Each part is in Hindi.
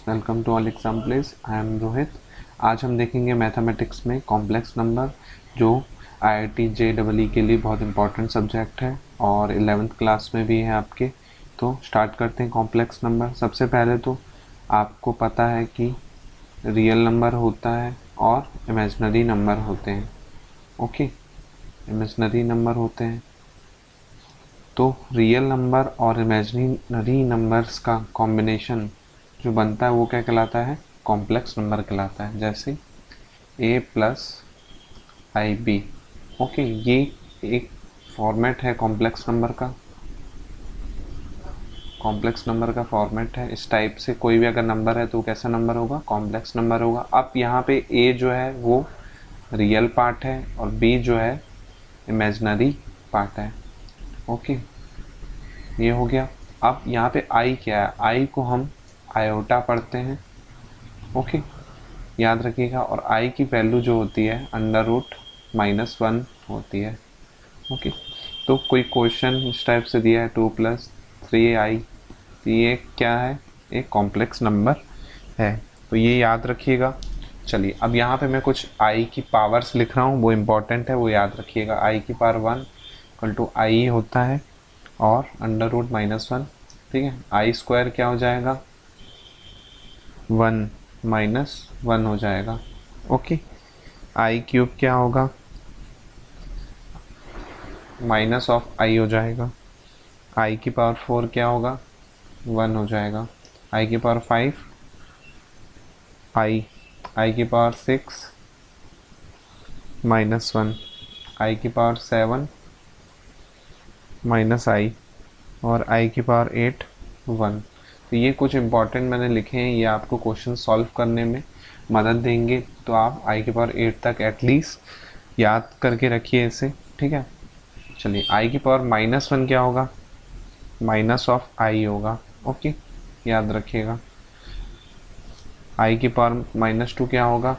Welcome to all exam please. I am Rohit. आज हम देखेंगे मैथमेटिक्स में कॉम्प्लेक्स नंबर, जो IIT JEE के लिए बहुत इंपॉर्टेंट सब्जेक्ट है और 11th क्लास में भी है आपके। तो स्टार्ट करते हैं कॉम्प्लेक्स नंबर। सबसे पहले तो आपको पता है कि रियल नंबर होता है और इमेजिनरी नंबर होते हैं। ओके, इमेजिनरी नंबर होते हैं। तो रियल नंबर और इमेजिनरी नंबर्स का कॉम्बिनेशन जो बनता है वो क्या कहलाता है? कॉम्प्लेक्स नंबर कहलाता है। जैसे a plus i b. Okay, ये एक फॉर्मेट है कॉम्प्लेक्स नंबर का। कॉम्प्लेक्स नंबर का फॉर्मेट है। इस टाइप से कोई भी अगर नंबर है तो कैसा नंबर होगा? कॉम्प्लेक्स नंबर होगा। अब यहाँ पे a जो है वो रियल पार्ट है और b जो है इमेजिनरी पार्ट है। ओके, ये हो गया। अब यहाँ पे i क्या है? i को हम आयोटा पढ़ते हैं। ओके, याद रखिएगा। और i की वैल्यू जो होती है √-1 होती है। ओके, तो कोई क्वेश्चन इस टाइप से दिया है 2 + 3i, तो ये क्या है? एक कॉम्प्लेक्स नंबर है। तो ये याद रखिएगा। चलिए, अब यहाँ पे मैं कुछ i की पावर्स लिख रहा हूँ, वो इम्पोर्टेंट है, वो याद रखिएगा। i की पावर 1 = i होता है और √-1। ठीक है, i स्क्वायर क्या हो जाएगा? 1 - 1 हो जाएगा। ओके, i क्यूब क्या होगा? -i हो जाएगा। i की पावर 4 क्या होगा? 1 हो जाएगा। i की पावर 5 i की पावर 6 -1, i की पावर 7 -i और i की पावर 8 1। तो ये कुछ इंपॉर्टेंट मैंने लिखे हैं, ये आपको क्वेश्चन सॉल्व करने में मदद देंगे। तो आप i की पावर 8 तक एटलीस्ट याद करके रखिए इसे। ठीक है, चलिए, i की पावर -1 क्या होगा? -i होगा। ओके, याद रखिएगा। i की पावर -2 क्या होगा?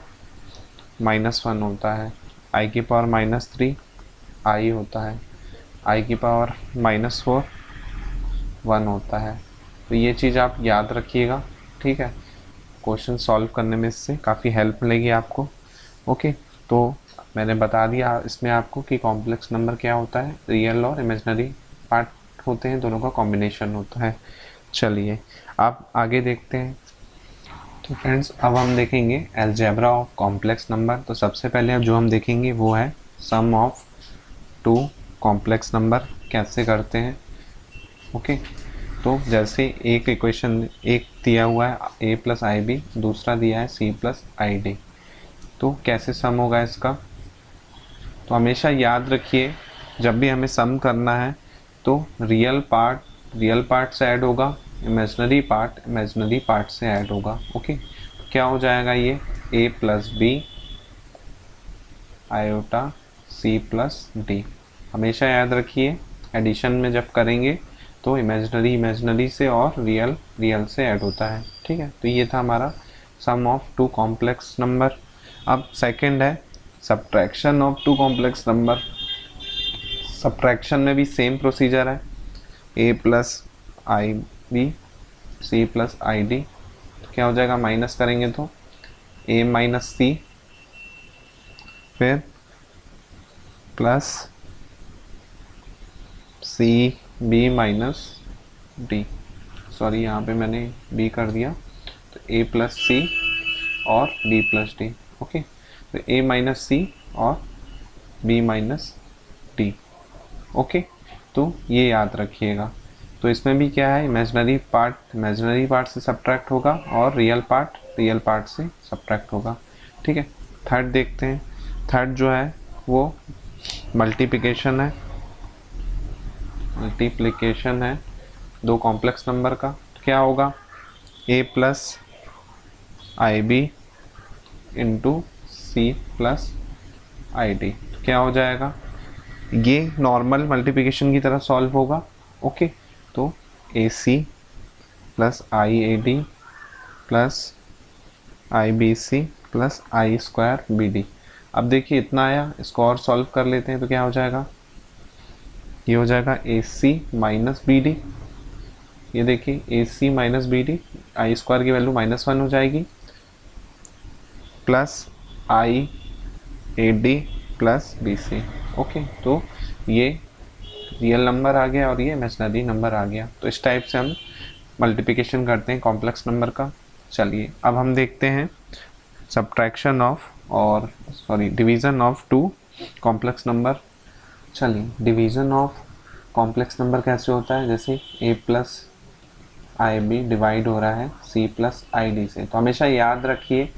-1 होता है। i की पावर -3 i होता है। i की पावर -4 1 होता है। तो ये चीज़ आप याद रखिएगा। ठीक है, क्वेश्चन सॉल्व करने में इससे काफ़ी हेल्प मिलेगी आपको। ओके, तो मैंने बता दिया इसमें आपको कि कॉम्प्लेक्स नंबर क्या होता है। रियल और इमेजिनरी पार्ट होते हैं, दोनों का कॉम्बिनेशन होता है। चलिए, आप आगे देखते हैं। तो फ्रेंड्स, अब हम देखेंगे अलजेब्रा ऑफ कॉम्प्लेक्स नंबर। तो सबसे पहले अब जो हम देखेंगे वो है सम ऑफ 2 कॉम्प्लेक्स नंबर कैसे करते हैं। ओके, तो जैसे एक इक्वेशन एक दिया हुआ है a + ib, दूसरा दिया है c + id। तो कैसे सम होगा इसका? तो हमेशा याद रखिए, जब भी हमें सम करना है तो रियल पार्ट से ऐड होगा, इमेजिनरी पार्ट से ऐड होगा। ओके, तो क्या हो जाएगा? ये a + b iota c + d। हमेशा याद रखिए, एडिशन में जब करेंगे तो इमेजिनरी से और रियल से ऐड होता है। ठीक है, तो ये था हमारा सम ऑफ 2 कॉम्प्लेक्स नंबर। अब सेकंड है subtraction of 2 complex number. Subtraction में भी सेम प्रोसीजर है, a + ib c + id। तो क्या हो जाएगा? माइनस करेंगे तो a - c, फिर plus c b - d। Sorry, यहाँ पे मैंने b कर दिया, तो a + c और b + d। ओके, तो a - c और b - d। ओके, तो ये याद रखिएगा। तो इसमें भी क्या है? इमेजिनरी पार्ट से सब्ट्रैक्ट होगा और रियल पार्ट से सब्ट्रैक्ट होगा। ठीक है, थर्ड देखते हैं। थर्ड जो है वो मल्टीप्लिकेशन है 2 कॉम्प्लेक्स नंबर का। तो क्या होगा? a + ib × c + id। तो क्या हो जाएगा? ये नॉर्मल मल्टीप्लिकेशन की तरह सॉल्व होगा। ओके, तो AC + IAD + IBC + I² BD। अब देखिए इतना आया, इसको और सॉल्व कर लेते हैं तो क्या हो जाएगा? ये हो जाएगा AC - BD ये देखिए a c minus b d, i square की वैल्यू -1 हो जाएगी, plus i a d plus b c. Okay, तो ये रियल नंबर आ गया और ये इमेजिनरी नंबर आ गया। तो इस टाइप से हम मल्टीप्लिकेशन करते हैं कॉम्प्लेक्स नंबर का। चलिए अब हम देखते हैं सब्ट्रैक्शन ऑफ और division of two complex number. चलिए डिवीज़न ऑफ कॉम्प्लेक्स नंबर कैसे होता है, जैसे a plus i b divide हो रहा है c प्लस आई डी से। तो हमेशा याद रखिए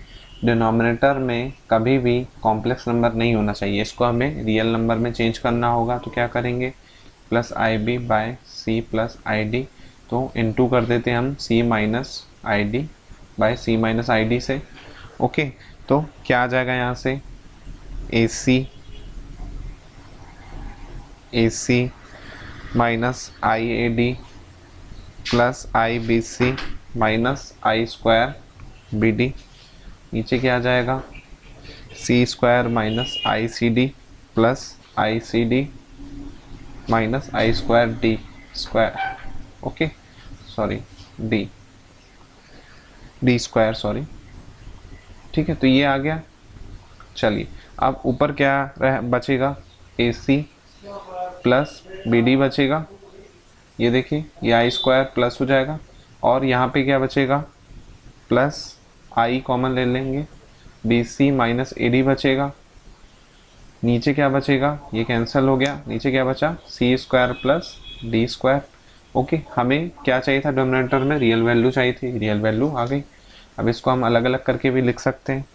डिनोमिनेटर में कभी भी कॉम्प्लेक्स नंबर नहीं होना चाहिए, इसको हमें रियल नंबर में चेंज करना होगा। तो क्या करेंगे, plus i b by c plus i d, तो इनटू कर देते हैं हम c minus i d by c minus i d से। ओके, तो क्या आ जाएगा यहाँ से, a c minus i a d plus i b c minus i square b d. नीचे क्या आ जाएगा, c square minus i c d plus i c d minus i square d square. Okay sorry D square sorry. ठीक है, तो ये आ गया। चलिए अब ऊपर क्या बचेगा, ए सी प्लस बी डी बचेगा। ये देखिए ये आई स्क्वायर प्लस हो जाएगा और यहाँ पे क्या बचेगा, प्लस आई कॉमन ले लेंगे, b c minus a d बचेगा। नीचे क्या बचेगा, ये कैंसिल हो गया, नीचे क्या बचा, c square plus d square. Okay, हमें क्या चाहिए था डिनोमिनेटर में, रियल वैल्यू चाहिए थी, रियल वैल्यू आ गई। अब इसको हम अलग अलग करके भी लिख सकते हैं,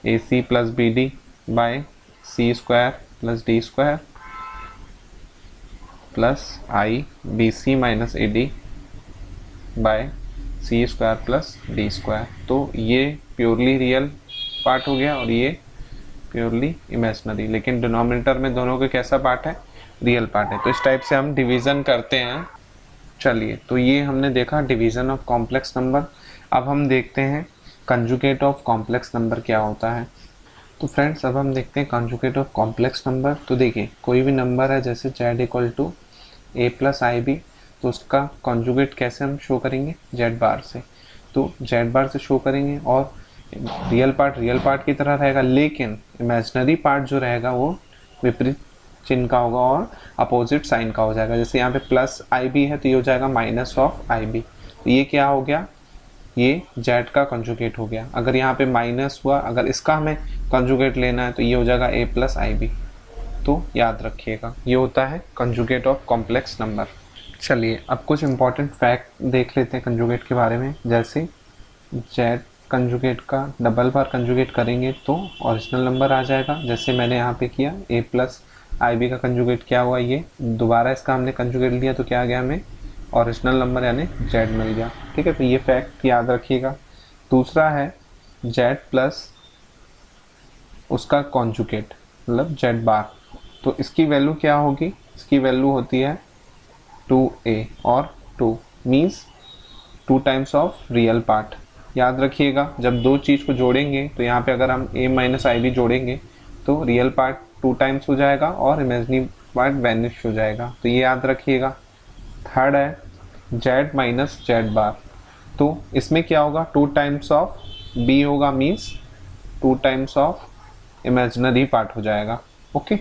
a c plus b d by c square plus d square plus i b c minus a d by c square plus d square. तो ये प्योरली रियल पार्ट हो गया और ये प्योरली इमेजिनरी, लेकिन डिनोमिनेटर में दोनों का कैसा पार्ट है, रियल पार्ट है। तो इस टाइप से हम डिवीज़न करते हैं। चलिए, तो ये हमने देखा डिवीज़न ऑफ कॉम्प्लेक्स नंबर। अब हम देखते हैं कंजुगेट ऑफ कॉम्प्लेक्स नंबर क्या होता है। तो फ्रेंड्स अब हम देखते हैं कंजुगेट ऑफ कॉम्प्लेक्स नंबर। तो देखिए कोई भी नंबर है जैसे z equal to a plus i b, तो उसका कॉन्जुगेट कैसे हम शो करेंगे, जेड बार से। तो जेड बार से शो करेंगे और रियल पार्ट की तरह रहेगा, लेकिन इमेजिनरी पार्ट जो रहेगा वो विपरीत चिन्ह का होगा और अपोजिट साइन का हो जाएगा। जैसे यहाँ पे प्लस आई बी है तो ये हो जाएगा माइनस ऑफ आई बी। तो ये क्या हो गया, ये जेड का कंजुगेट हो गया। अगर यहाँ पे माइनस हुआ, अगर इसका हमें कंजुगेट लेना है तो ये हो जाएगा ए प्लस आई बी। तो याद रखिएगा ये होता है कंजुगेट ऑफ कॉम्प्लेक्स नंबर। चलिए अब कुछ इंपॉर्टेंट फैक्ट देख लेते हैं कंजुगेट के बारे में। जैसे जेड कंजुगेट का डबल बार कंजुगेट करेंगे तो ओरिजिनल नंबर आ जाएगा, जैसे मैंने यहाँ पे किया ए प्लस आई बी का कंजुगेट क्या हुआ, ये दोबारा इसका हमने कंजुगेट लिया तो क्या आ गया, हमें ओरिजिनल नंबर यानी जेड मिल गया। ठीक है, तो ये फैक्ट याद रखिएगा। दूसरा है जेड प्लस उसका कॉन्जुगेट मतलब जेड बार, तो इसकी वैल्यू क्या होगी, इसकी वैल्यू होती है 2a और 2 means 2 times of real part. याद रखिएगा जब दो चीज़ को जोड़ेंगे तो यहाँ पे अगर हम a माइनस आई बी जोड़ेंगे तो रियल पार्ट 2 टाइम्स हो जाएगा और इमेजिनरी पार्ट वैनिश हो जाएगा, तो ये याद रखिएगा। थर्ड है जेड माइनस जेड बार, तो इसमें क्या होगा, 2 टाइम्स ऑफ b होगा means 2 times of imaginary part हो जाएगा। ओके,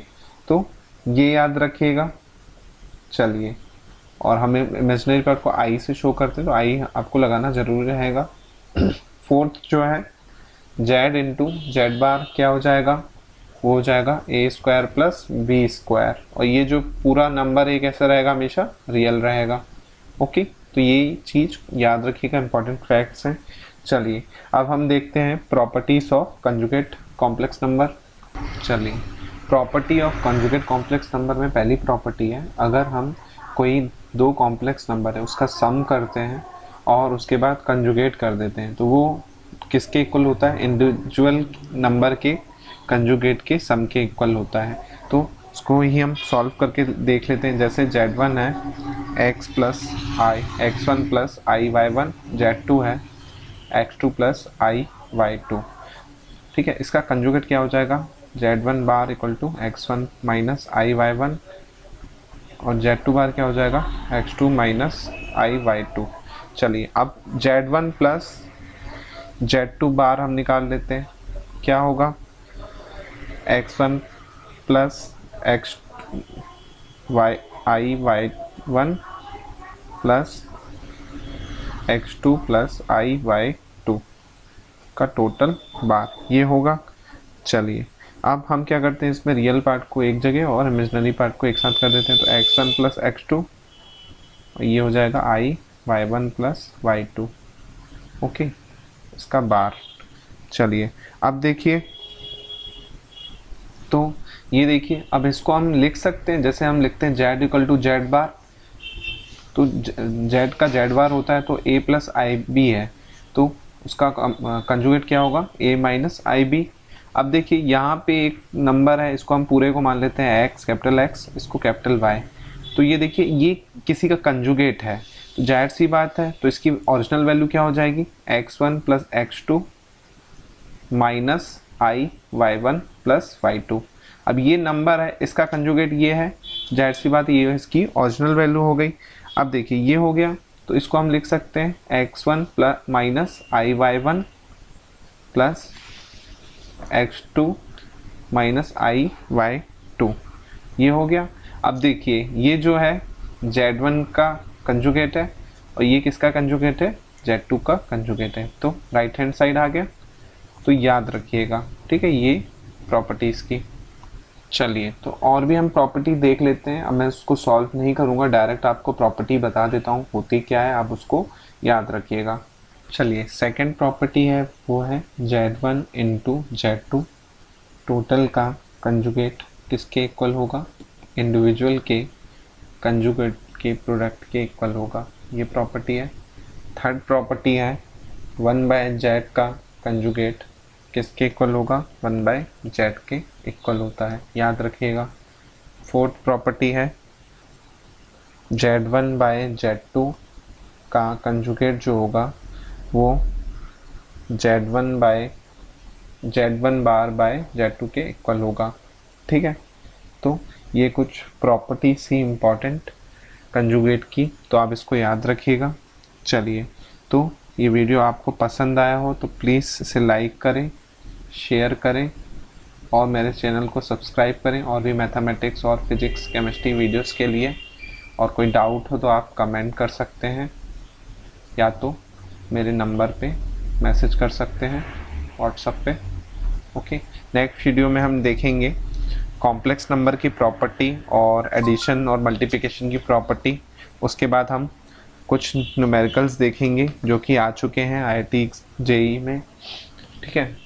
तो ये याद रखिएगा। चलिए, और हमें इमेजिनरी पार्ट को आई से शो करते हैं तो आई आपको लगाना जरूरी रहेगा। फोर्थ जो है जेड इंटू जेड बार क्या हो जाएगा, वो हो जाएगा ए स्क्वायर प्लस बी स्क्वायर, और ये जो पूरा नंबर है कैसा रहेगा, हमेशा रियल रहेगा। ओके, तो ये चीज़ याद रखिएगा, इंपॉर्टेंट फैक्ट्स हैं। चलिए अब हम देखते हैं properties of conjugate complex number. चलिए property of conjugate complex number में पहली प्रॉपर्टी है, अगर हम कोई दो कॉम्प्लेक्स नंबर है उसका सम करते हैं और उसके बाद कंजुगेट कर देते हैं तो वो किसके इक्वल होता है, इंडिविजुअल नंबर के कंजुगेट के सम के इक्वल होता है। तो उसको ही हम सॉल्व करके देख लेते हैं। जैसे z1 है x प्लस आई x1 प्लस आई y1, z2 है x2 प्लस आई y2। ठीक है, इसका कंजुगेट क्या हो जाएगा, z1 bar equal to x1 minus i y1 और z2 बार क्या हो जाएगा x2 माइनस y2। चलिए अब z1 प्लस z2 बार हम निकाल लेते हैं। क्या होगा, x1 plus x y1 plus x2 plus y2 का टोटल बार, ये होगा। चलिए अब हम क्या करते हैं, इसमें रियल पार्ट को एक जगह और इमेजिनरी पार्ट को एक साथ कर देते हैं। तो x1 प्लस x2, ये हो जाएगा y1 प्लस y2। ओके, इसका बार। चलिए अब देखिए, तो ये देखिए, अब इसको हम लिख सकते हैं जैसे हम लिखते हैं z इक्वल टू जेड बार। तो z का z बार होता है तो a प्लस आई बी है, तो उसका कंजुगेट क्या होगा, a माइनस आई बी। अब देखिए यहाँ पे एक नंबर है, इसको हम पूरे को मान लेते हैं x, कैपिटल X, इसको कैपिटल Y। तो ये देखिए ये किसी का कंजुगेट है, तो जाहिर सी बात है, तो इसकी ओरिजिनल वैल्यू क्या हो जाएगी, x1 plus x2 minus y1 plus y2। अब ये नंबर है, इसका कंजुगेट ये है, जाहिर सी बात ये इसकी ओरिजिनल वैल्यू हो गई। अब देखिए ये हो गया, तो इसको हम लिख सकते हैं x1 plus minus y1 plus x2 minus y2, ये हो गया। अब देखिए ये जो है z1 का कंजुगेट है और ये किसका कंजुगेट है, z2 का कंजुगेट है, तो राइट हैंड साइड आ गया। तो याद रखिएगा, ठीक है, ये प्रॉपर्टीज़ की। चलिए तो और भी हम प्रॉपर्टी देख लेते हैं। अब मैं उसको सॉल्व नहीं करूँगा, डायरेक्ट आपको प्रॉपर्टी बता देता हूँ होती क्या है, आप उसको याद रखिएगा। चलिए सेकंड प्रॉपर्टी है वो है z1 इंटू z2, टोटल का कंजुगेट किसके इक्वल होगा, इंडिविजुअल के कंजुगेट के प्रोडक्ट के इक्वल होगा, ये प्रॉपर्टी है। थर्ड प्रॉपर्टी है 1/z का कंजुगेट किसके इक्वल होगा, 1/z के इक्वल होता है, याद रखिएगा। फोर्थ प्रॉपर्टी है z1/z2 का कंजुगेट जो होगा वो z1 बार बाय z2 के इक्वल होगा, ठीक है। तो ये कुछ प्रॉपर्टी सी इम्पॉर्टेंट कंजुगेट की, तो आप इसको याद रखिएगा। चलिए, तो ये वीडियो आपको पसंद आया हो तो प्लीज़ इसे लाइक करें, शेयर करें और मेरे चैनल को सब्सक्राइब करें और भी मैथमेटिक्स और फिजिक्स केमिस्ट्री वीडियोस के लिए। और कोई डाउट हो तो आप कमेंट कर सकते हैं या तो मेरे नंबर पे मैसेज कर सकते हैं व्हाट्सएप पे। ओके, नेक्स्ट वीडियो में हम देखेंगे कॉम्प्लेक्स नंबर की प्रॉपर्टी और एडिशन और मल्टीप्लिकेशन की प्रॉपर्टी। उसके बाद हम कुछ न्यूमेरिकल्स देखेंगे जो कि आ चुके हैं IIT JEE में, ठीक है।